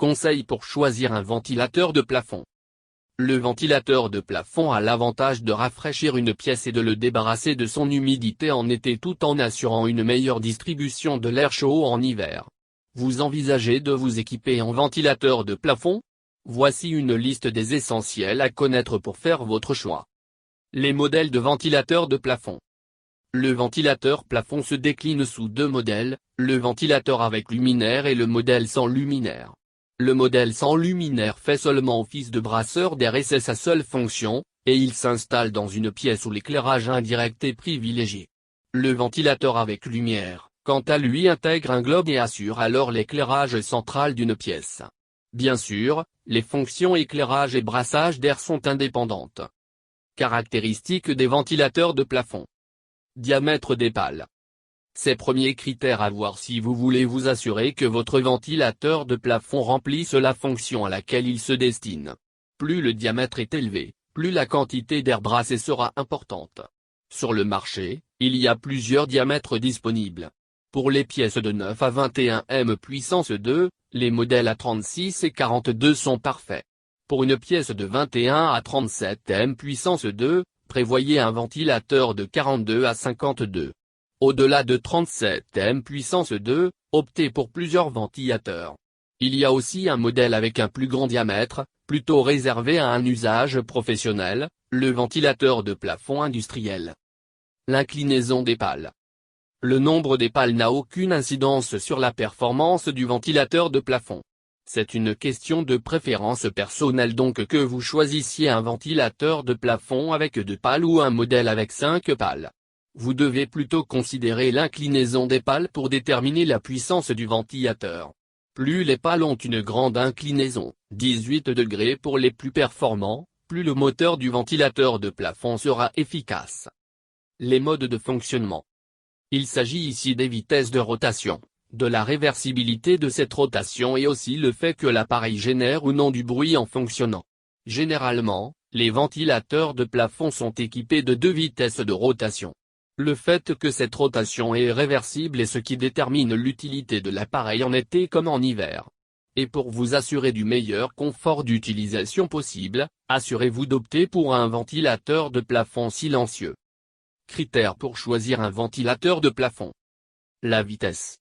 Conseils pour choisir un ventilateur de plafond. Le ventilateur de plafond a l'avantage de rafraîchir une pièce et de le débarrasser de son humidité en été tout en assurant une meilleure distribution de l'air chaud en hiver. Vous envisagez de vous équiper en ventilateur de plafond? Voici une liste des essentiels à connaître pour faire votre choix. Les modèles de ventilateurs de plafond. Le ventilateur plafond se décline sous deux modèles, le ventilateur avec luminaire et le modèle sans luminaire. Le modèle sans luminaire fait seulement office de brasseur d'air et c'est sa seule fonction, et il s'installe dans une pièce où l'éclairage indirect est privilégié. Le ventilateur avec lumière, quant à lui, intègre un globe et assure alors l'éclairage central d'une pièce. Bien sûr, les fonctions éclairage et brassage d'air sont indépendantes. Caractéristiques des ventilateurs de plafond. Diamètre des pales. Ces premiers critères à voir si vous voulez vous assurer que votre ventilateur de plafond remplisse la fonction à laquelle il se destine. Plus le diamètre est élevé, plus la quantité d'air brassé sera importante. Sur le marché, il y a plusieurs diamètres disponibles. Pour les pièces de 9 à 21 m puissance 2, les modèles à 36 et 42 sont parfaits. Pour une pièce de 21 à 37 m puissance 2, prévoyez un ventilateur de 42 à 52. Au-delà de 37 m puissance 2, optez pour plusieurs ventilateurs. Il y a aussi un modèle avec un plus grand diamètre, plutôt réservé à un usage professionnel, le ventilateur de plafond industriel. L'inclinaison des pales. Le nombre des pales n'a aucune incidence sur la performance du ventilateur de plafond. C'est une question de préférence personnelle donc que vous choisissiez un ventilateur de plafond avec 2 pales ou un modèle avec 5 pales. Vous devez plutôt considérer l'inclinaison des pales pour déterminer la puissance du ventilateur. Plus les pales ont une grande inclinaison, 18 degrés pour les plus performants, plus le moteur du ventilateur de plafond sera efficace. Les modes de fonctionnement. Il s'agit ici des vitesses de rotation, de la réversibilité de cette rotation et aussi le fait que l'appareil génère ou non du bruit en fonctionnant. Généralement, les ventilateurs de plafond sont équipés de 2 vitesses de rotation. Le fait que cette rotation est réversible est ce qui détermine l'utilité de l'appareil en été comme en hiver. Et pour vous assurer du meilleur confort d'utilisation possible, assurez-vous d'opter pour un ventilateur de plafond silencieux. Critères pour choisir un ventilateur de plafond. La vitesse.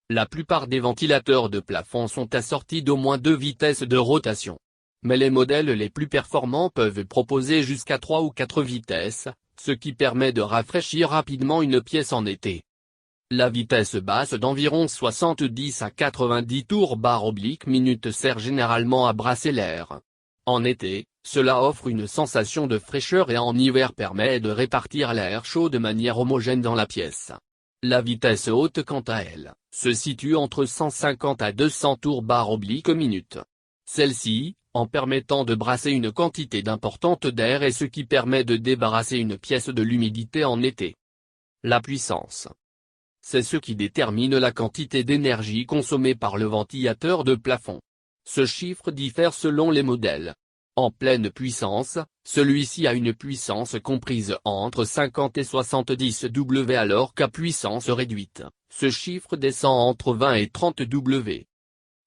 La plupart des ventilateurs de plafond sont assortis d'au moins 2 vitesses de rotation. Mais les modèles les plus performants peuvent proposer jusqu'à 3 ou 4 vitesses, ce qui permet de rafraîchir rapidement une pièce en été. La vitesse basse d'environ 70 à 90 tours /minute sert généralement à brasser l'air. En été, cela offre une sensation de fraîcheur et en hiver permet de répartir l'air chaud de manière homogène dans la pièce. La vitesse haute quant à elle, se situe entre 150 à 200 tours /minute. Celle-ci, en permettant de brasser une quantité d'importante d'air est ce qui permet de débarrasser une pièce de l'humidité en été. La puissance. C'est ce qui détermine la quantité d'énergie consommée par le ventilateur de plafond. Ce chiffre diffère selon les modèles. En pleine puissance, celui-ci a une puissance comprise entre 50 et 70 W alors qu'à puissance réduite, ce chiffre descend entre 20 et 30 W.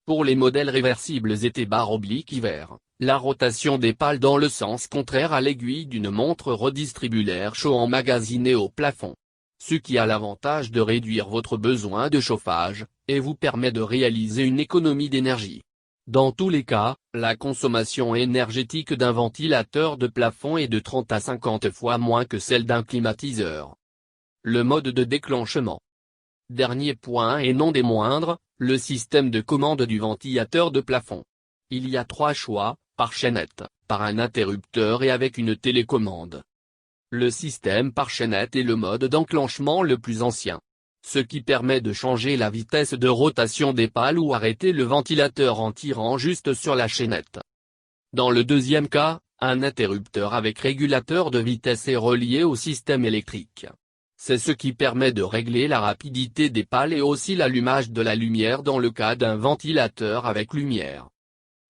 Pour les modèles réversibles été/hiver, la rotation des pales dans le sens contraire à l'aiguille d'une montre redistribue l'air chaud emmagasiné au plafond. Ce qui a l'avantage de réduire votre besoin de chauffage, et vous permet de réaliser une économie d'énergie. Dans tous les cas, la consommation énergétique d'un ventilateur de plafond est de 30 à 50 fois moins que celle d'un climatiseur. Le mode de déclenchement. Dernier point et non des moindres, le système de commande du ventilateur de plafond. Il y a 3 choix, par chaînette, par un interrupteur et avec une télécommande. Le système par chaînette est le mode d'enclenchement le plus ancien. Ce qui permet de changer la vitesse de rotation des pales ou arrêter le ventilateur en tirant juste sur la chaînette. Dans le deuxième cas, un interrupteur avec régulateur de vitesse est relié au système électrique. C'est ce qui permet de régler la rapidité des pales et aussi l'allumage de la lumière dans le cas d'un ventilateur avec lumière.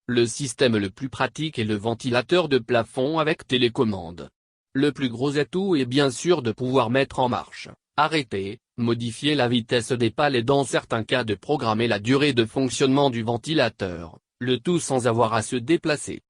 Le système le plus pratique est le ventilateur de plafond avec télécommande. Le plus gros atout est bien sûr de pouvoir mettre en marche, arrêter, modifier la vitesse des pales et dans certains cas de programmer la durée de fonctionnement du ventilateur, Le tout sans avoir à se déplacer.